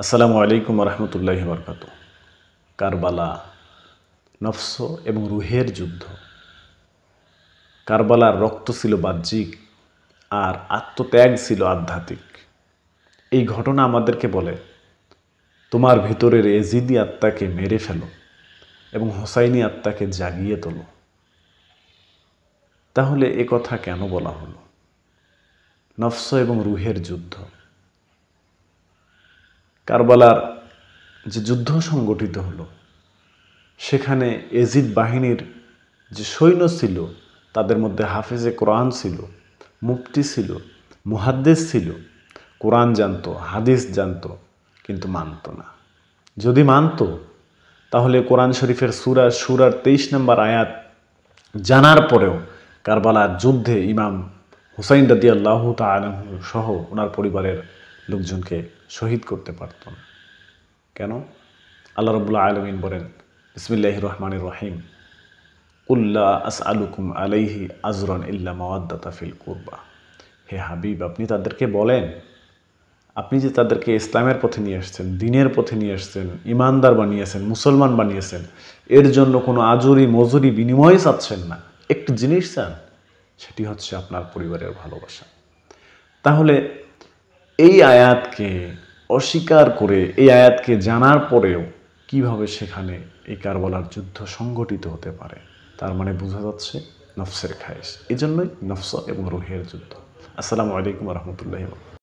আসসালামু আলাইকুম রহমতুল্লাহি বরকাত। কারবালা নফস এবং রুহের যুদ্ধ। কারবালার রক্ত ছিল বাহ্যিক আর আত্মত্যাগ ছিল আধ্যাত্মিক। এই ঘটনা আমাদেরকে বলে, তোমার ভিতরের এজিদি আত্মাকে মেরে ফেলো এবং হোসাইনি আত্মাকে জাগিয়ে তোলো। তাহলে এ কথা কেন বলা হলো? নফস এবং রুহের যুদ্ধ। কারবালার যে যুদ্ধ সংগঠিত হলো, সেখানে এজিদ বাহিনীর যে সৈন্য ছিল, তাদের মধ্যে হাফেজে কোরআন ছিল, মুফতি ছিল, মুহাদ্দিস ছিল, কোরআন জানতো, হাদিস জানতো, কিন্তু মানত না। যদি মানত, তাহলে কোরআন শরীফের সুরার 23 নম্বর আয়াত জানার পরেও কারবালার যুদ্ধে ইমাম হুসাইন রাদিয়াল্লাহু তাআলা সহ ওনার পরিবারের লোকজনকে শহীদ করতে পারত না। কেন? আল্লাহ রাব্বুল আলামিন বলেন, বিসমিল্লাহির রহমানির রহিম, কুল লা আসআলুকুম আলাইহি আজরান ইল্লা মাওয়াদ্দাতা ফিল কুরবা। হে হাবিব, আপনি তাদেরকে বলেন, আপনি যে তাদেরকে ইসলামের পথে নিয়ে আসছেন, দ্বীনের পথে নিয়ে আসছেন, ইমানদার বানিয়েছেন, মুসলমান বানিয়েছেন, এর জন্য কোনো আজরি মজুরি বিনিময় চাচ্ছেন না। একটু জিনিস চান, সেটি হচ্ছে আপনার পরিবারের ভালোবাসা। তাহলে এই আয়াতকে অস্বীকার করে, এই আয়াতকে জানার পরেও কিভাবে সেখানে এই কারবালার যুদ্ধ সংগঠিত হতে পারে? তার মানে বোঝা যাচ্ছে নফসের খায়েশ। এই জন্যই নফস এবং রুহের যুদ্ধ। আসসালামু আলাইকুম রহমতুল্লাহ।